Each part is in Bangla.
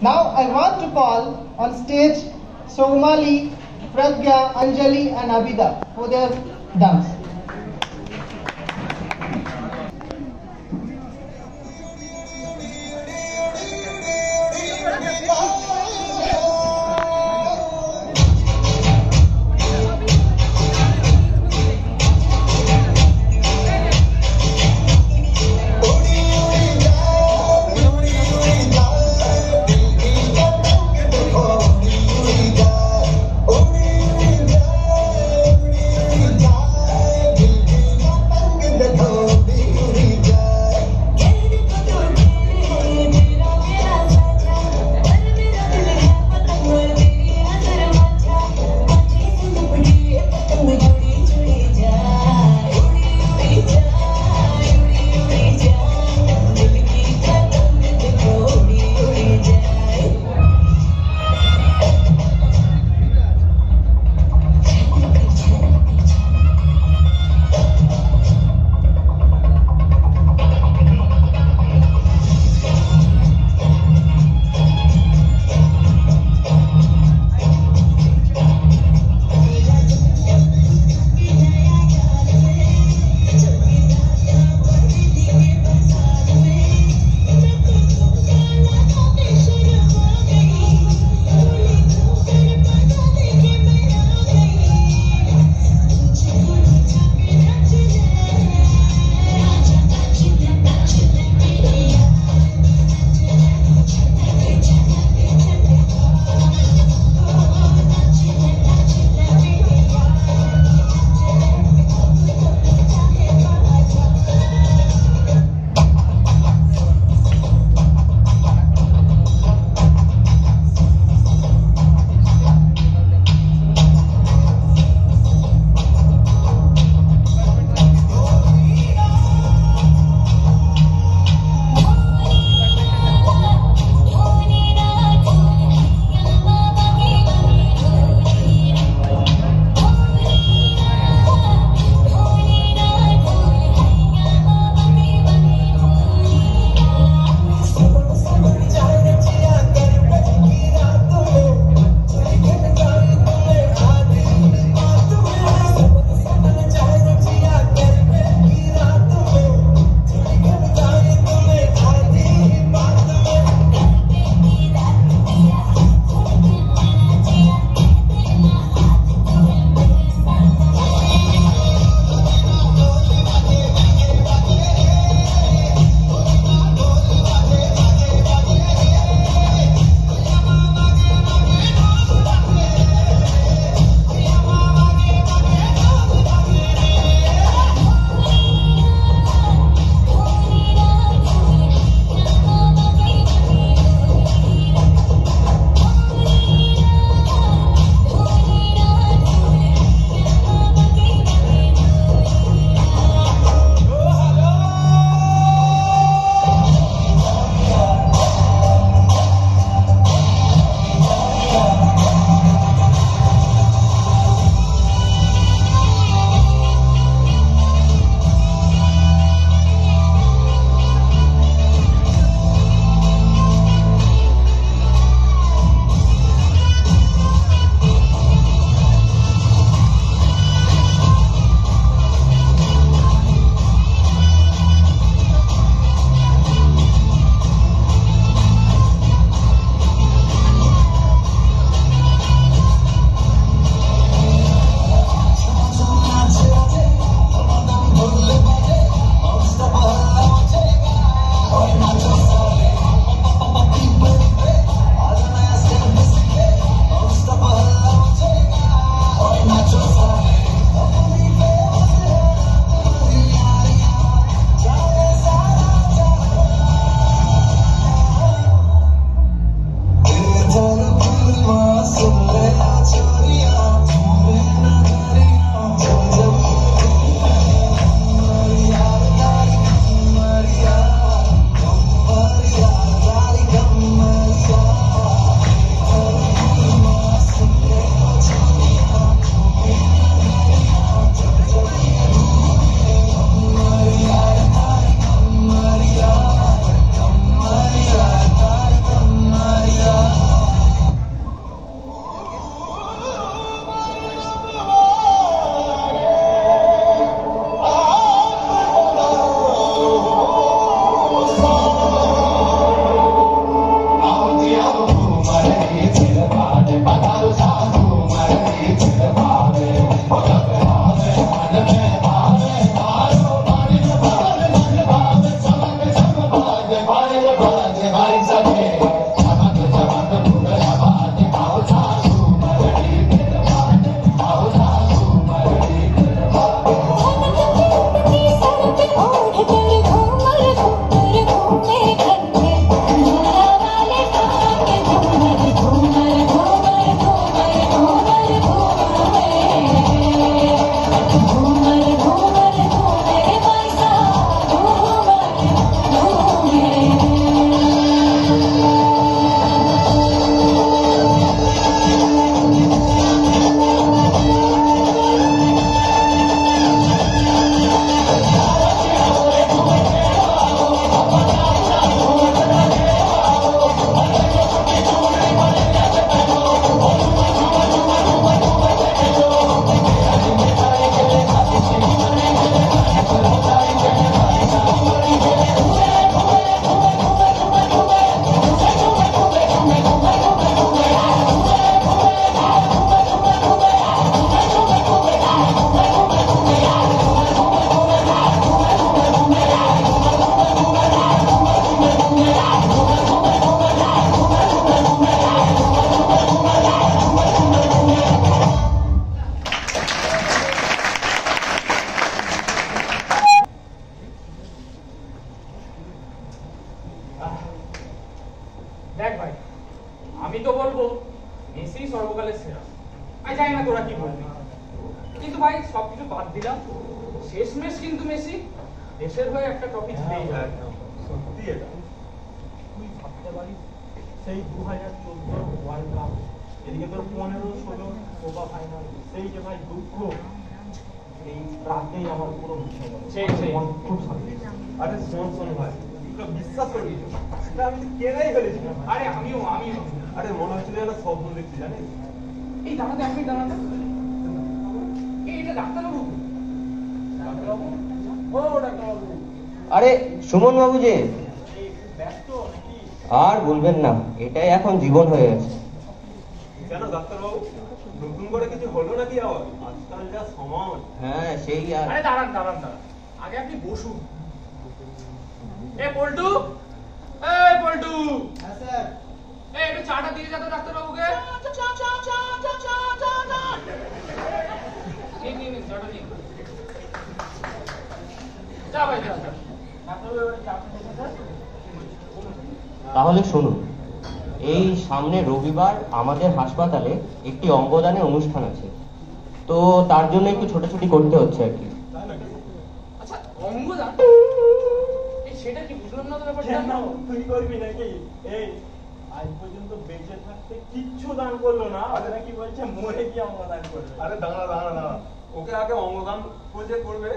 Now I want to call on stage Somali, Pragya, Anjali and Abida for their dance. দেখ ভাই, আমি তো বলবো মেসি সর্বকালের সেরা। আমি জানি না তোরা কি বলবি, কিন্তু ভাই সবকিছু বাদ দিলাম, শেষমেশ কিন্তু মেসি দেশের হয়ে একটা ট্রফি জিতেই যায়। সত্যি এটা তুই ভাবতে পারিস, সেই 2014 ওয়ার্ল্ড কাপ, এদিকে তোর 15-16 কোপা ফাইনাল, সেই যে ভাই দুঃখ, এই রাতেই আমার পুরো মুছে গেল। খুব শান্তি। আরে শোন ভাই, তুই বিশ্বাস করবি সেটা আমি কেনাই ফেলেছিলাম। আরে আমিও আরে মনে হচ্ছিল একটা স্বপ্ন দেখছি, জানিস? এই দাঁড়াতে এক মিনিট দাঁড়াতে, এটা ডাক্তারবাবু? ডাক্তারবাবু? ও ডাক্তারবাবু। আরে সুমন বাবু যে, ব্যস্ত নাকি? আর বলবেন না, এটাই এখন জীবন হয়ে গেছে। কেন ডাক্তারবাবু, নতুন করে কিছু হলো নাকি আবার? আজকাল যা সময়। হ্যাঁ সেই আর। আরে দাঁড়ান, আগে আপনি বসুন। এ পল্টু, হ্যাঁ স্যার। একটু চাটা দিয়ে যাতো ডাক্তারবাবুকে। নিন, চাটা নিন। যা ভাই, যা। ডাক্তারবাবু এবারে চা খেতে স্যার। তাহলে শুনুন, এই সামনে রবিবার আমাদের হাসপাতালে একটি অঙ্গদানের অনুষ্ঠান আছে, তো তার জন্য একটু ছোটাছুটি করতে হচ্ছে আর কি। আচ্ছা, অঙ্গদান? সেটা কি বুঝলাম না তো ব্যাপারটা। কেন তুই করবি নাকি? এই আজ পর্যন্ত বেঁচে থাকতে কিচ্ছু দান করলো না, আর নাকি বলছে মরে গিয়ে অঙ্গদান করবে। আরে দাঁড়া, ওকে আগে অঙ্গদান করবে,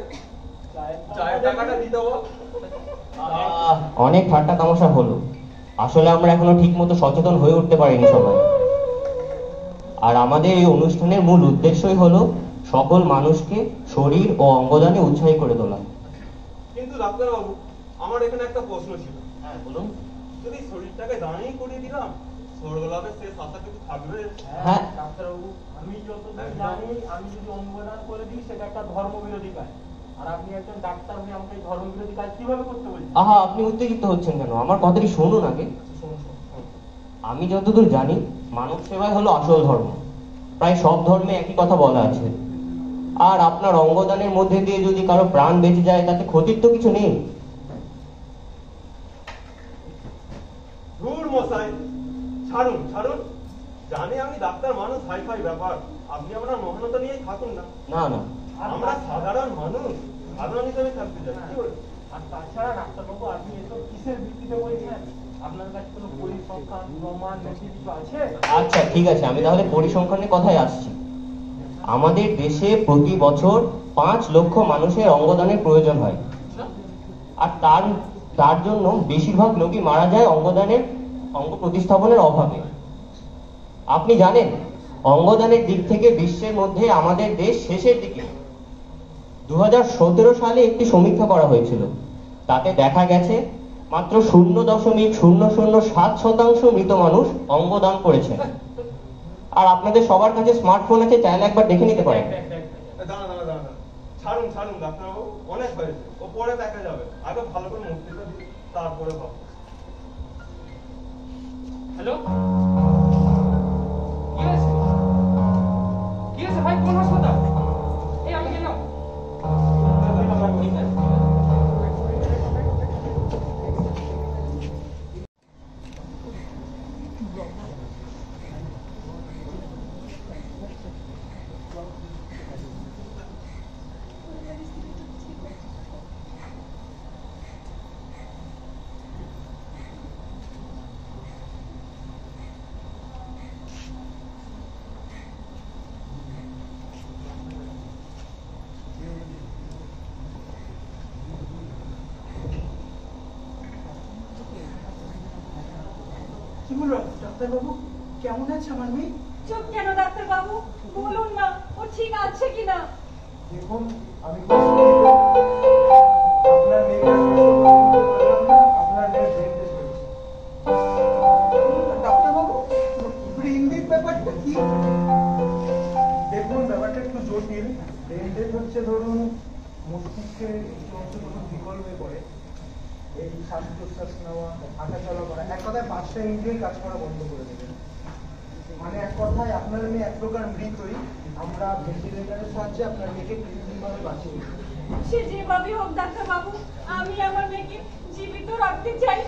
চায়ের টাকাটা টাকাটা দিতে হবে। অনেক ঠাট্টা তামাশা হলো, আসলে আমরা এখনো ঠিক মতো সচেতন হয়ে উঠতে পারিনি সবাই। আর আমাদের এই অনুষ্ঠানের মূল উদ্দেশ্যই হলো সকল মানুষকে শরীর ও অঙ্গদানে উৎসাহী করে তোলা। কিন্তু ডাক্তারবাবু, আমার এখানে একটা প্রশ্ন ছিল। হ্যাঁ বলুন। যদি শরীরটাকে দানই করে দিলাম, স্বর্গলাভের শেষ আশা কিছু থাকবে? হ্যাঁ ডাক্তারবাবু, আমি যতদূর জানি, আমি যদি অঙ্গদান করে দিই সেটা একটা ধর্মবিরোধী কাজ। আর আপনি একজন ডাক্তার হয়ে আমাকে এই ধর্মবিরোধী কাজ কিভাবে করতে বলছেন? আহা, আপনি উত্তেজিত হচ্ছেন কেন? আমার কথাটি শুনুন আগে। আমি যতদূর জানি, মানব সেবাই হলো আসল ধর্ম। প্রায় সব ধর্মে একই কথা বলা আছে। আর আপনার অঙ্গদানের মধ্যে দিয়ে যদি কারো প্রাণ বেঁচে যায়, তাতে ক্ষতির তো কিছু নেই। ধুর মশাই, ছাড়ুন। জানি আমি ডাক্তার মানুষ, হাইফাই ব্যাপার, আপনি আপনার মহানতা নিয়েই থাকুন না। না আমরা সাধারণ মানুষ, সাধারণ হিসেবে থাকতে চাই। কি বলেন? আর তাছাড়া ডাক্তারবাবু, আপনি এসব কিসের ভিত্তিতে বলছেন? আপনার কাছে কোনো পরিসংখ্যান, প্রমাণ, নথি কিছু আছে? আচ্ছা ঠিক আছে, আমি তাহলে পরিসংখ্যানের কথায় আসছি। আমাদের দেশে প্রতি বছর 5 লক্ষ মানুষের অঙ্গদানের প্রয়োজন হয়। আর তার জন্য বেশিরভাগ লোকই মারা যায় অঙ্গদানের অঙ্গ প্রতিস্থাপনের অভাবে। আপনি জানেন, অঙ্গদানের দিক থেকে বিশ্বের মধ্যে আমাদের দেশ শেষের দিকে। 2017 সালে একটি সমীক্ষা করা হয়েছিল, তাতে দেখা গেছে মাত্র 0.0007% মৃত মানুষ অঙ্গদান করেছেন। আর আপনাদের সবার কাছে স্মার্টফোন আছে, চাইলে একবার দেখে নিতে পারেন। দাঁড়া, ছাড়ুন ডাক্তারবাবু, অনেক হয়েছে, ও পরে দেখা যাবে। আগে ভালো করে মুক্তিটা দিই, তারপরে ভাবো। হ্যালো, কি হয়েছে ভাই? কোন হাসপাতাল? এই আমি গেলাম। কি বলবো ডাক্তারবাবু, কেমন আছে আমার মেয়ে? চুপ কেন ডাক্তারবাবু? বলুন না ও ঠিক আছে কিনা। দেখুন, আমি আপনার মেয়েকে আপনার মেয়ের ব্রেন টেস্ট করেছি। ডাক্তারবাবু, ব্রেন ডেড ব্যাপারটা কি? দেখুন, ব্যাপারটা একটু জটিল। ব্রেন ডেড হচ্ছে ধরুন মস্তিষ্কের কিছু অংশ যখন বিকল হয়ে পড়ে, এই শ্বাস প্রশ্বাস নেওয়া, হাঁটা চলা করা, এক কথায় 5টা ইন্দ্রিয় কাজ করা বন্ধ করে দেবে। মানে এক কথায় আপনার মেয়ে এক প্রকার মৃতই। আমরা ভেন্টিলেটরের সাহায্যে আপনার মেয়েকে কৃত্রিমভাবে বাঁচিয়ে দিই। সে যেভাবে হোক ডাক্তারবাবু, আমি আমার মেয়েকে জীবিত রাখতে চাই।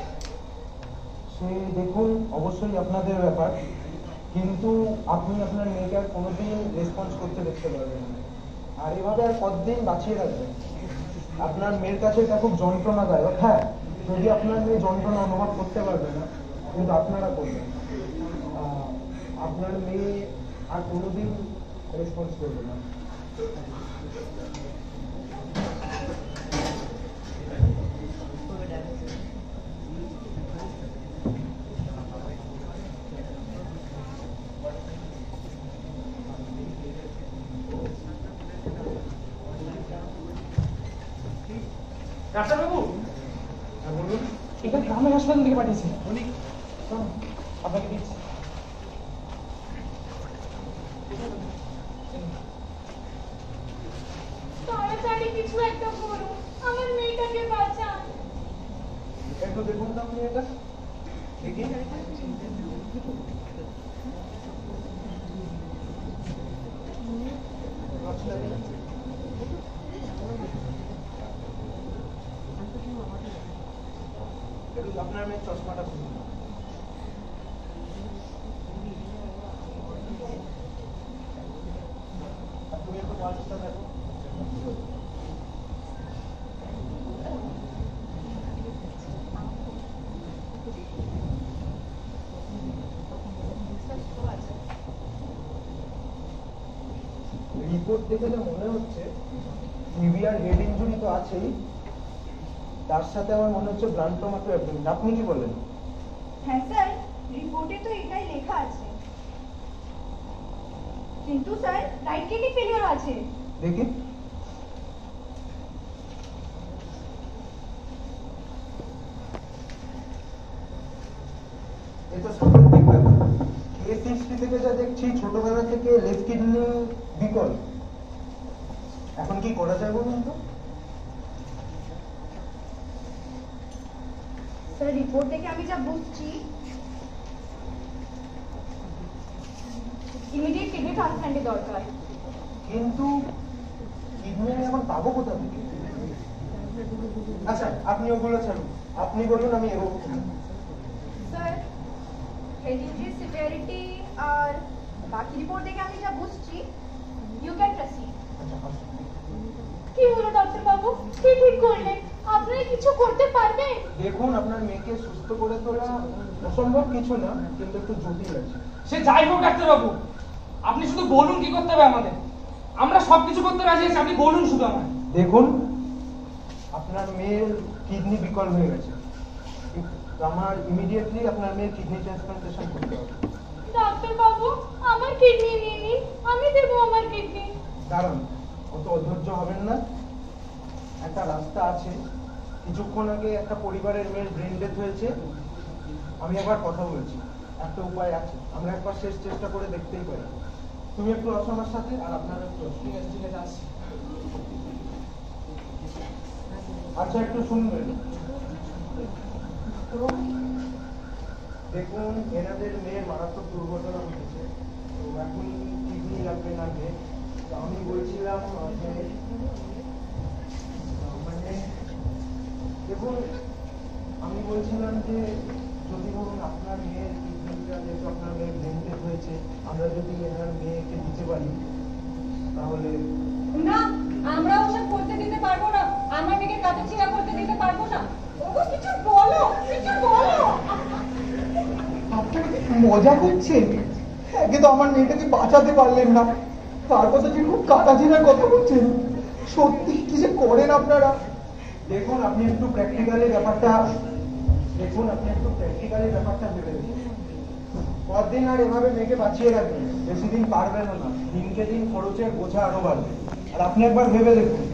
সে দেখুন অবশ্যই আপনাদের ব্যাপার, কিন্তু আপনি আপনার মেয়েকে আর কোনোদিন রেসপন্স করতে দেখতে পারবেন না। আর এভাবে আর কতদিন বাঁচিয়ে রাখবেন? আপনার মেয়ের কাছে এটা খুব যন্ত্রণাদায়ক। হ্যাঁ, যদি আপনার মেয়ে যন্ত্রণা অনুভব করতে পারবে না, কিন্তু আপনারা করবেন। আপনার মেয়ে আর কোনোদিন রেসপন্স করবে না। ডাক্তারবাবু, বলুন। এখানে গ্রামের হাসপাতাল থেকে পাঠিয়েছে। আপনাকে দিচ্ছি। তাড়াতাড়ি কিছু একটা করুন, আমার মেয়েটাকে বাঁচান। একটু দেখুন তো আপনি এটা দেখি। আপনার মেয়ের চশমাটা খুলুন। তুমি একটু পাঁচটা দেখো। রিপোর্ট দেখে যা মনে হচ্ছে সিভিয়ার হেড ইনজুরি তো আছেই, তার সাথে আমার মনে হচ্ছে ব্লাড টমাটো অ্যাবডোমেন। আপনি কি বলেন? হ্যাঁ স্যার, রিপোর্টে তো এটাই লেখা আছে, কিন্তু স্যার রাইট কিডনি ফেলিওর আছে। দেখি। এ তো সাংঘাতিক ব্যাপার। কেস হিস্ট্রি থেকে যা দেখছি ছোটবেলা থেকে লেফট কিডনি বিকল। এখন কি করা যায় বলুন তো? স্যার রিপোর্ট দেখে আমি যা বুঝছি, ইমিডিয়েট কিডনি ট্রান্সপ্ল্যান্টের দরকার। কিন্তু কিডনি আমি এখন পাবো কোথা থেকে? আচ্ছা, আপনি ওগুলো ছাড়ুন, আপনি বলুন, আমি এগোবো। স্যার হেড ইনজুরি সিভিয়ারিটি আর বাকি রিপোর্ট দেখে আমি যা বুঝছি, ইউ ক্যান প্রসিড। আচ্ছা, আসুন। কি হলো ডাক্তার বাবু, কি ঠিক করলেন? আপনারা কিছু করতে পারবেন? দেখুন, আপনার মেয়েকে সুস্থ করে তোলা অসম্ভব কিছু না, কিন্তু একটু জটিল আছে। সে যাই হোক ডাক্তারবাবু, আপনি শুধু বলুন কি করতে হবে আমাদের। আমরা সবকিছু করতে রাজি আছি, আপনি বলুন শুধু আমায়। দেখুন, আপনার মেয়ের কিডনি বিকল হয়ে গেছে। আমার ইমিডিয়েটলি আপনার মেয়ের কিডনি ট্রান্সপ্লান্টেশন করতে হবে। ডাক্তার বাবু, আমার কিডনি নিয়ে নিন, আমি দেবো আমার কিডনি। দাঁড়ান, অত অধৈর্য হবেন না, একটা রাস্তা আছে। কিছুক্ষণ আগে একটা পরিবারের মেয়ের ব্রেন ডেথ হয়েছে, আমি একবার কথা বলছি, একটা উপায় আছে, আমরা একবার শেষ চেষ্টা করে দেখতেই পারি। তুমি একটু আসো আমার সাথে, আর আপনারা একটু আসুন। ঠিক আছে, ঠিক আছে, আসছি। আচ্ছা, একটু শুনবেন। দেখুন, এনাদের মেয়ের মারাত্মক দুর্ঘটনা ঘটেছে, তো এখন কিডনি লাগবে না মেয়ে। তো আমি বলছিলাম যে মানে দেখুন, আমি বলছিলাম যে যদি ধরুন আপনার মেয়ের কিডনিটা, যেহেতু আপনার মেয়ের ব্রেন ডেথ হয়েছে, আমরা যদি এনার মেয়েকে দিতে পারি তাহলে। না, আমরা ওসব করতে দিতে পারবো না। আমার মেয়েকে কাটাছিড়া করতে দিতে পারবো না। ওগো কিছু বলো, কিছু বলো। আপনারা কি মজা করছেন? একে তো আমার মেয়েটাকে বাঁচাতে পারলেন না, তার কথা যে খুব কাটাছিড়ার কথা বলছেন। সত্যি কি যে করেন আপনারা। দেখুন, আপনি একটু প্র্যাকটিক্যালি ব্যাপারটা ভেবে দেখুন। কতদিন আর এভাবে মেয়েকে বাঁচিয়ে রাখবেন? বেশি দিন পারবেন না। দিনকে দিন খরচের বোঝা আরো বাড়বে। আর আপনি একবার ভেবে দেখুন,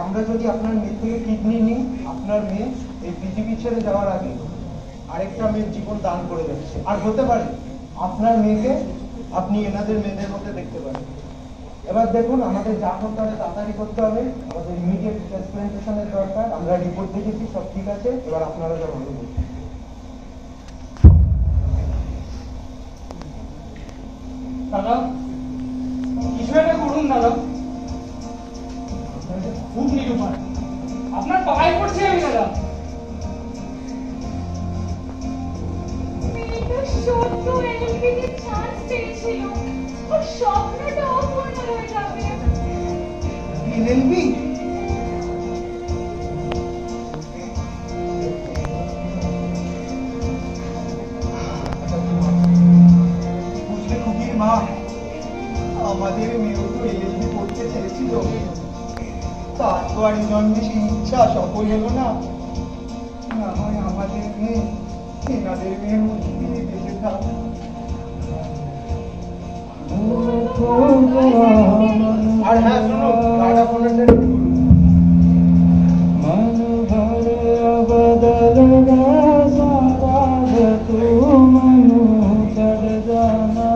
আমরা যদি আপনার মেয়ে থেকে কিডনি নিই, আপনার মেয়ে এই পৃথিবী ছেড়ে যাওয়ার আগে আরেকটা মেয়ের জীবন দান করে যাচ্ছে। আর হতে পারে আপনার মেয়েকে আপনি এনাদের মেয়েদের মধ্যে দেখতে পারেন। এবার দেখুন, আমাদের যা করতে হবে তাড়াতাড়ি করতে হবে। আমাদের ইমিডিয়েট ট্রান্সপ্লান্টেশনের দরকার। আমরা রিপোর্ট দেখেছি, সব ঠিক আছে। এবার আপনারা যা ভালো বলুন। দাদা, কিছু একটা করুন দাদা। খুব নিরুপায়, আপনার পায়ে পড়ছি আমি দাদা। মেয়েটা সদ্য এলএলবিতে চান্স পেয়েছিল, ওর স্বপ্নটা অপূর্ণ হয়ে যাবে। এলএলবি? বুঝলে খুকির মা, আমাদের মেয়েও তো এলএলবি পড়তে চেয়েছিল, তার তো আর জন্মে সেই ইচ্ছা সফল হলো না। না হয় আমাদের মেয়ে এনাদের মেয়ের মধ্যে বেঁচে থাক। আর হ্যাঁ শুনুন, গাড়া ফোনের সেট করুন। मन भर बदल गया सारा तू मनु चढ़ जाना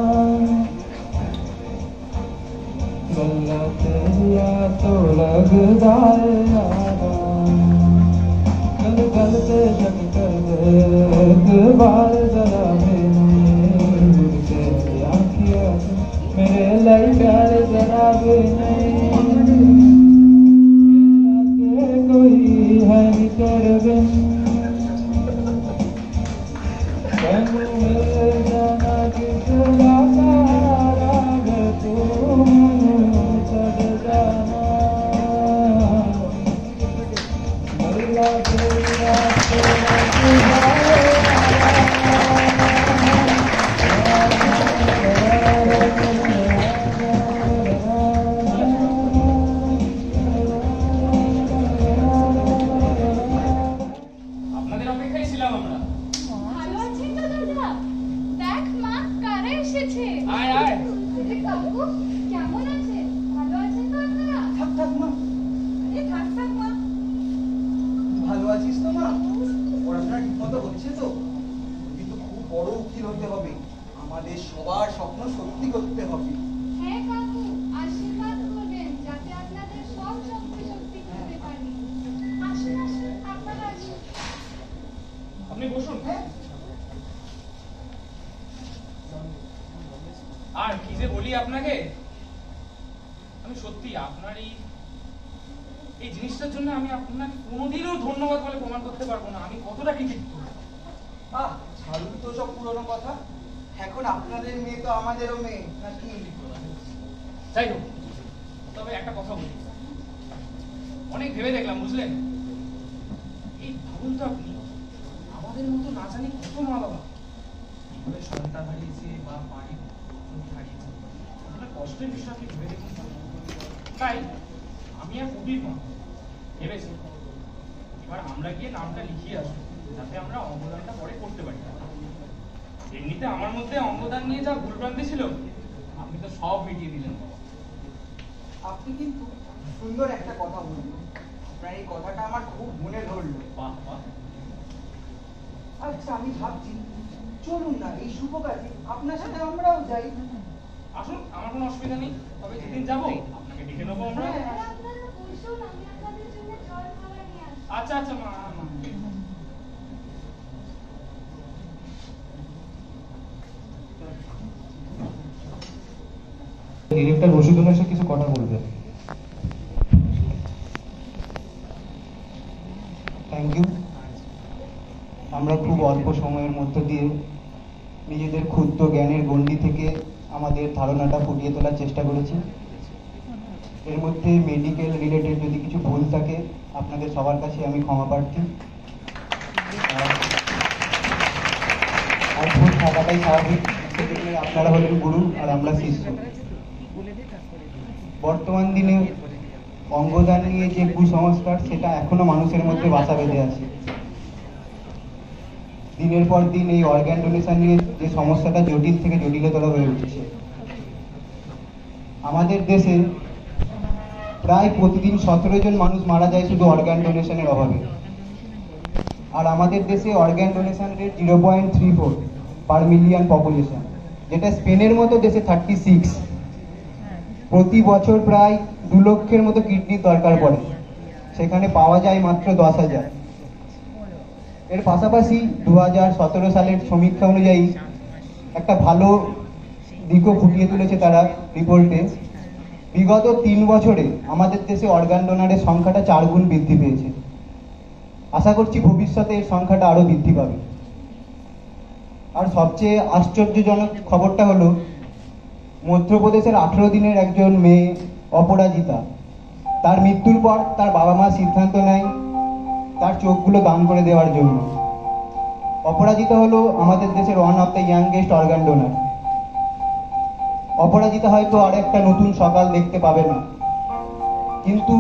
गल्ला तेरिया तो लगदा यारा गल गल पे जग कर दे एक बार जरा मुड़ के आँखिया मेरे लाई प्यार जरा भी नहीं कोई है कर बिन मिल जाना किसका सहारा तू चढ़ जाना मल्ला तेरा আপনাদের অপেক্ষায় ছিলাম আমরা। ভালো আছেন তো দাদা? দেখ মা, কারা এসেছে। আয় আয়। আরে কাকু, কেমন আছেন? ভালো আছেন তো আপনারা? থাক থাক মা। আরে থাক থাক মা। ভালো আছিস তো মা? পড়াশোনা ঠিক মতো হচ্ছে তো? কিন্তু খুব বড় উকিল হতে হবে, আমাদের সবার স্বপ্ন সত্যি করতে হবে। হ্যাঁ কাকু, আশীর্বাদ করবেন যাতে আপনাদের সব স্বপ্ন সত্যি করতে পারি। আসুন আসুন, আপনারা আসুন। আপনি বসুন। আর কি যে বলি আপনাকে, আমি সত্যি আপনার এই জিনিসটার জন্য আমি আপনাকে কোনোদিনও ধন্যবাদ বলে প্রমাণ করতে পারবো না আমি কতটা কৃতজ্ঞ। ছাড়ুন তো সব পুরনো কথা, এখন আপনাদের মেয়ে তো আমাদেরও মেয়ে নাকি? যাই হোক, তবে একটা কথা বলি, অনেক ভেবে দেখলাম বুঝলেন। এই ভাবুন তো আপনি, আমাদের মতো না জানি কত মা বাবা কিভাবে সন্তান হারিয়েছে বা বাড়ির হারিয়েছে, আপনার কষ্টের বিষয় আপনি ভেবে দেখুন। তাই আমি আর কবির মা ভেবেছি এবার আমরা গিয়ে নামটা লিখিয়ে আসবো, যাতে আমরা অঙ্গদানটা পরে করতে পারি। এমনিতে আমার মধ্যে অঙ্গদান নিয়ে যা ভুলভ্রান্তি ছিল আপনি তো সব মিটিয়ে দিলেন। আপনি কিন্তু সুন্দর একটা কথা বললেন, আপনার এই কথাটা আমার খুব মনে ধরলো। বাহ বাহ। আচ্ছা, আমি ভাবছি চলুন না এই শুভ কাজে আপনার সাথে আমরাও যাই। আসুন, আমার কোনো অসুবিধা নেই, তবে যেদিন যাবো আপনাকে ডেকে নেবো আমরা। আপনারা বসুন, আমি আপনাদের জন্য জল খাবার নিয়ে আসছি। আচ্ছা আচ্ছা মা। ডিরেক্টর বসুধনের সাথে কিছু কথা বলবে। Thank you. আমরা খুব অল্প সময়ের মধ্য দিয়ে নিজেদের ক্ষুদ্র জ্ঞানের গণ্ডি থেকে আমাদের ধারণাটা ফুটিয়ে তোলার চেষ্টা করেছি। এর মধ্যে মেডিকেল রিলেটেড যদি কিছু ভুল থাকে আপনাদের সবার কাছে আমি ক্ষমা প্রার্থী। আর ভুল থাকাটাই স্বাভাবিক, সেক্ষেত্রে আপনারা হলেন গুরু আর আমরা শিষ্য। বর্তমান দিনে অঙ্গদান নিয়ে যে কুসংস্কার সেটা এখনো মানুষের মধ্যে বাসা বেঁধে আছে। দিনের পর দিন এই অর্গান ডোনেশন নিয়ে যে সমস্যাটা জটিল থেকে জটিলতর হয়ে উঠছে। আমাদের দেশে প্রায় প্রতিদিন 17 জন মানুষ মারা যায় শুধু অর্গান ডোনেশনের অভাবে। আর আমাদের দেশে organ donation rate 0.34 per million population, যেটা স্পেনের মতো দেশে 36। প্রতি বছর প্রায় 2 লক্ষের মতো কিডনির দরকার পড়ে, সেখানে পাওয়া যায় মাত্র 10,000। এর পাশাপাশি 2017 সালের সমীক্ষা অনুযায়ী একটা ভালো দিকও ফুটিয়ে তুলেছে তারা রিপোর্টে। বিগত 3 বছরে আমাদের দেশে অর্গান ডোনারের সংখ্যাটা 4 গুণ বৃদ্ধি পেয়েছে। আশা করছি ভবিষ্যতে এর সংখ্যাটা আরো বৃদ্ধি পাবে। আর সবচেয়ে আশ্চর্যজনক খবরটা হলো মধ্যপ্রদেশের 18 দিনের একজন মেয়ে অপরাজিতা, তার মৃত্যুর পর তার বাবা মা সিদ্ধান্ত নেয় তার চোখগুলো দান করে দেওয়ার জন্য। অপরাজিতা হলো আমাদের দেশের one of the youngest organ donor. Aparajita হয়তো আর একটা নতুন সকাল দেখতে পাবে না, কিন্তু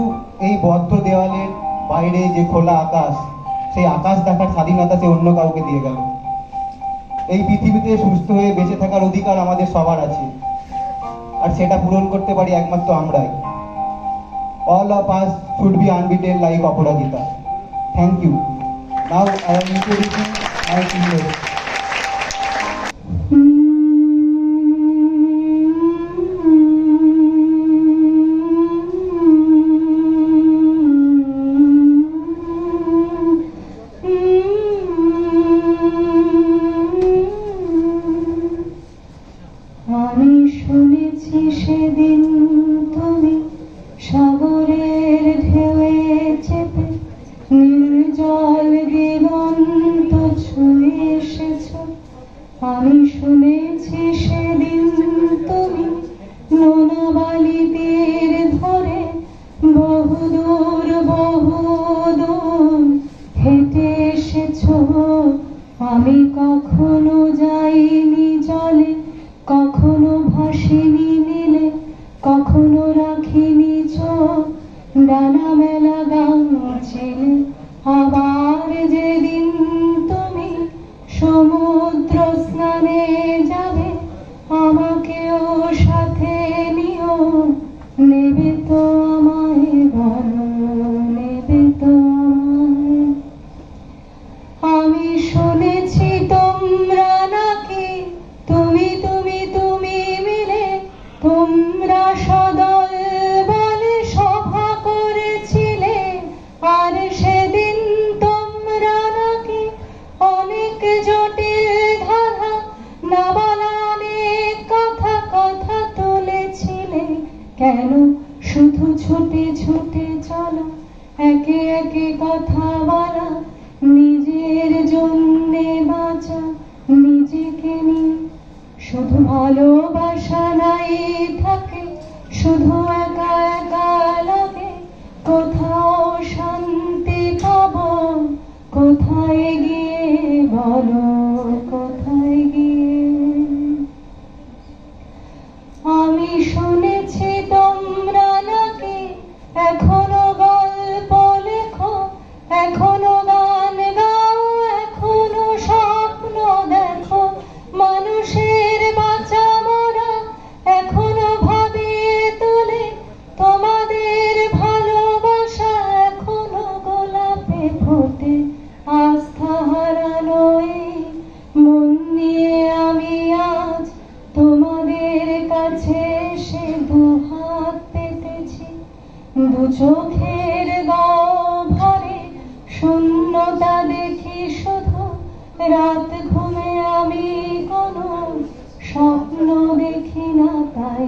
এই বদ্ধ দেওয়ালের বাইরে যে খোলা আকাশ, সেই আকাশ দেখার স্বাধীনতা সে অন্য কাউকে দিয়ে গেল। এই পৃথিবীতে সুস্থ হয়ে বেঁচে থাকার অধিকার আমাদের সবার আছে, আর সেটা পূরণ করতে পারি একমাত্র আমরাই। All of us should be unbeaten like Aparajita. Thank you. Now I am introducing my senior. আমি শুনেছি সেদিন তুমি সাগরের ঢেউয়ে চেপে নির্জল দিগন্ত ছুঁয়ে এসেছ। আমি শুনেছি সেদিন তুমি নোনা বালি তীর ধরে বহুদূর বহুদূর হেঁটে এসেছ। আমি কখনো যাইনি জলে, কখনো ভাসিনি নীলে, কখনো রাখিনি চোখ ডানা মেলা গান ছিলে। আবার যেদিন তুমি সমুদ্র স্নানে যাবে, আমাকেও সাথে নিও। নেবে তো আমায় বলো, নেবে তো আমায়। আমি শুনেছি তোমরা নাকি তুমি তুমি তুমি মিলে তোমরা সদল বলে সভা করেছিলে। আর সেদিন তোমরা নাকি অনেক জটিল ধারা না বলা অনেক কথা কথা তুলেছিলে। কেন শুধু ছুটে ছুটে চলা, একে একে কথা বলা, নিজের জন্যে বাঁচা নিজেকে নিয়ে। শুধু ভালোবাসা নাই থাকে, শুধু একা একা লাগে। কোথাও শান্তি পাবো, কোথায় গিয়ে বলো, কোথায় গিয়ে। আমি শুনেছি তোমরা নাকি এখনো গল্প লেখো, এখনো গান গাও, এখনো স্বপ্ন দেখো। মানুষের বাঁচা মরা এখনো ভাবিয়ে তোলে, তোমাদের ভালোবাসা এখনো গোলাপে ফোটে। আস্থা হারানো এই মন নিয়ে আমি আজ তোমাদের কাছে এসে দুহাত পেতেছি। দু চোখের গহ্বরে শূন্যতা দেখি শুধু, রাত ঘুমে আমি কোনো স্বপ্ন দেখি না, তাই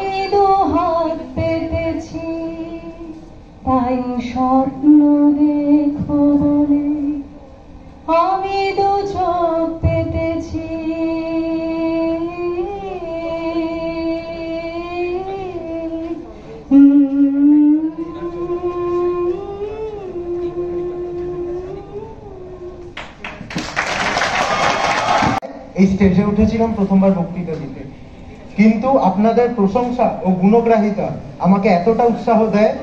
আমি দুহাত পেতেছি, তাই স্বপ্ন দেখো বলে আমি দু চোখ পেতেছি। এই স্টেজে উঠেছিলাম প্রথমবার বক্তৃতা দিতে, কিন্তু আপনাদের প্রশংসা ও গুণগ্রাহিতা আমাকে এতটা উৎসাহ দেয়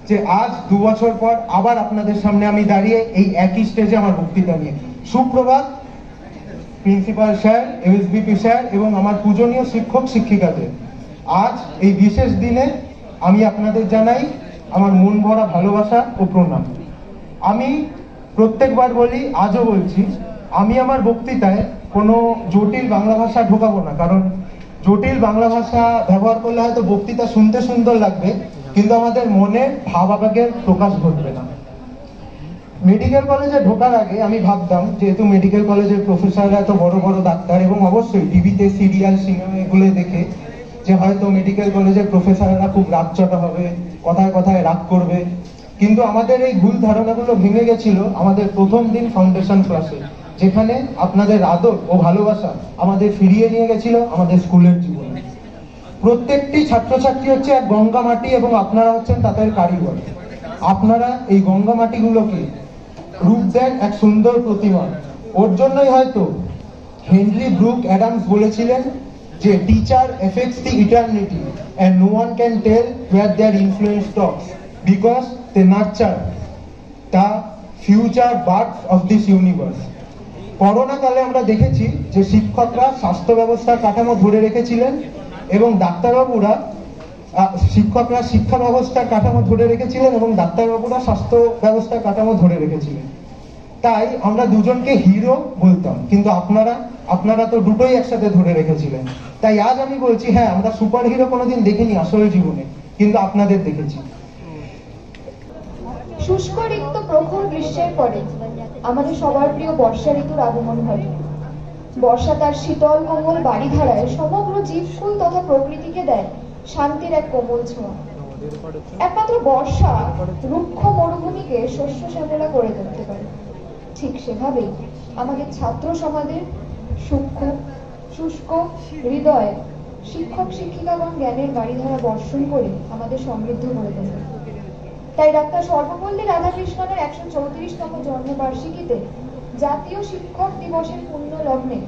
যে আজ 2 বছর পর আবার আপনাদের সামনে আমি দাঁড়িয়ে এই একই স্টেজে আমার বক্তৃতা নিয়ে। সুপ্রভাত প্রিন্সিপাল স্যার, এসবিপি স্যার এবং আমার পূজনীয় শিক্ষক শিক্ষিকাদের। আজ এই বিশেষ দিনে আমি আপনাদের জানাই আমার মন ভরা ভালোবাসা ও প্রণাম। আমি প্রত্যেকবার বলি, আজও বলছি, আমি আমার বক্তৃতায় কোনো জটিল বাংলা ভাষা ঢোকাবো না, কারণ জটিল বাংলা ভাষা ব্যবহার করলে হয়তো বক্তৃতা শুনতে সুন্দর লাগবে, কিন্তু আমাদের মনে ভাব আবেগের প্রকাশ ঘটবে না। মেডিকেল কলেজে ঢোকার আগে আমি ভাবতাম, যেহেতু মেডিকেল কলেজের প্রফেসররা এত বড় বড় ডাক্তার এবং অবশ্যই টিভিতে সিরিয়াল সিনেমা এগুলো দেখে, যে হয়তো মেডিকেল কলেজের প্রফেসররা খুব রাগচটা হবে, কথায় কথায় রাগ করবে। কিন্তু আমাদের এই ভুল ধারণাগুলো ভেঙে গেছিল আমাদের প্রথম দিন ফাউন্ডেশন ক্লাসে, যেখানে আপনাদের আদর ও ভালোবাসা আমাদের ফিরিয়ে নিয়ে গেছিল আমাদের স্কুলের জীবনে। প্রত্যেকটি ছাত্রছাত্রী হচ্ছে এক গঙ্গা মাটি এবং আপনারা হচ্ছেন তাদের কারিগর। আপনারা এই গঙ্গা মাটিগুলোকে রূপ দেন এক সুন্দর প্রতিমা। ওর জন্যই হয়তো হেনরি ব্রুক অ্যাডামস বলেছিলেন যে teacher effects the eternity and no one can tell where their influence stops because they nurture the future births of this universe. Corona কালে আমরা দেখেছি যে শিক্ষকরা স্বাস্থ্য ব্যবস্থার কাঠামো ধরে রেখেছিলেন এবং ডাক্তারবাবুরা শিক্ষকরা শিক্ষা ব্যবস্থার কাঠামো ধরে রেখেছিলেন এবং ডাক্তারবাবুরা স্বাস্থ্য ব্যবস্থার কাঠামো ধরে রেখেছিলেন। তাই আমরা দুজনকে হিরো বলতাম, কিন্তু আপনারা তো দুটোই একসাথে ধরে রেখেছিলেন। তাই আজ আমি বলছি, হ্যাঁ, আমরা সুপার হিরো কোনোদিন দেখিনি আসল জীবনে, কিন্তু আপনাদের দেখেছি। শুষ্ক রিক্ত প্রখর গ্রীষ্মের পরে আমাদের সবার প্রিয় বর্ষা ঋতুর আগমন ঘটে। বর্ষা তার শীতল কোমল বাড়িধারায় সমগ্র জীবকুল তথা প্রকৃতিকে দেয় শান্তির এক কোমল ছোঁয়া। একমাত্র বর্ষা রুক্ষ মরুভূমিকে শস্য শ্যামলা করে তুলতে পারে। ঠিক সেভাবেই আমাদের ছাত্র সমাজের সূক্ষ্ম শুষ্ক হৃদয়ে শিক্ষক শিক্ষিকাগণ জ্ঞানের বাড়িধারা বর্ষণ করে আমাদের সমৃদ্ধ করে তোলে। তাই ডাক্তার সর্বপল্লী রাধাকৃষ্ণনের 134তম জন্মবার্ষিকীতে জাতীয় শিক্ষক দিবসের পুণ্য লগ্নে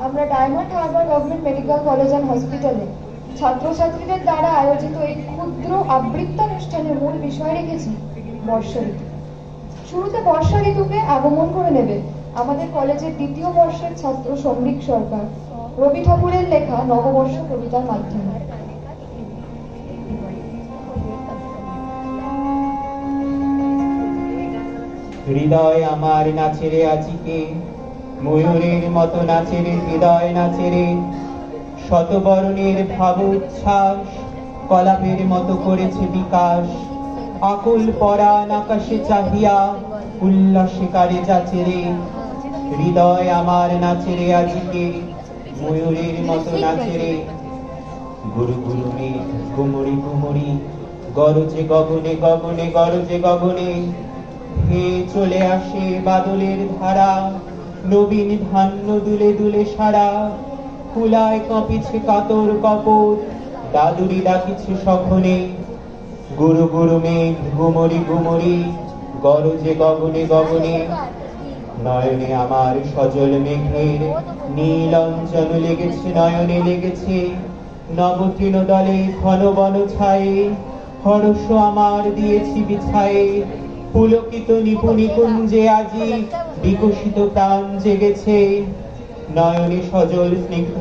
আমরা diamond Harbour government medical college and হসপিটালে ছাত্রছাত্রীদের দ্বারা আয়োজিত এই ক্ষুদ্র আবৃত্তানুষ্ঠানের মূল বিষয় রেখেছি বর্ষা ঋতু। শুরুতে বর্ষা ঋতুকে আগমন করে নেবে আমাদের কলেজের 2য় বর্ষের ছাত্র সমরিক সরকার রবি ঠাকুরের লেখা নববর্ষ কবিতার মাধ্যমে। হৃদয় আমার নাচেরে আজিকে, ময়ূরের মতো নাচেরে হৃদয় নাচেরে, শতবরণের ভাব উচ্ছ্বাস কলাপের মতো করেছে বিকাশ। আকুল পরাণ আকাশে চাহিয়া উল্লাসে কারে যাচেরে, হৃদয় আমার নাচেরে আজিকে, ময়ূরের মতো নাচেরে। গুরু গুরু মেঘ গুমরি গুমরি, গরজে গগনে গগনে গরজে গগনে, হে চলে আসে বাদলের ধারা, নবীন ধান্য দুলে দুলে সারা। কুলায় কাঁপিছে কাতর কপট, দাদুরি ডাকিছে সঘনে। গুরু গুরু মেঘ গুমরি গুমরি, গরজে গগনে গগনে। নয়নে আমার সজল মেঘের নীল অঞ্জন লেগেছে, নয়নে লেগেছে নবতৃণ দলে ঘন বন ছায়ে। হরস আমার দিয়েছি বিছায়ে, পুলকিত নিপুণি কুঞ্জে আজি বিকশিত প্রাণ জেগেছে। নয়নে সজল স্নিগ্ধ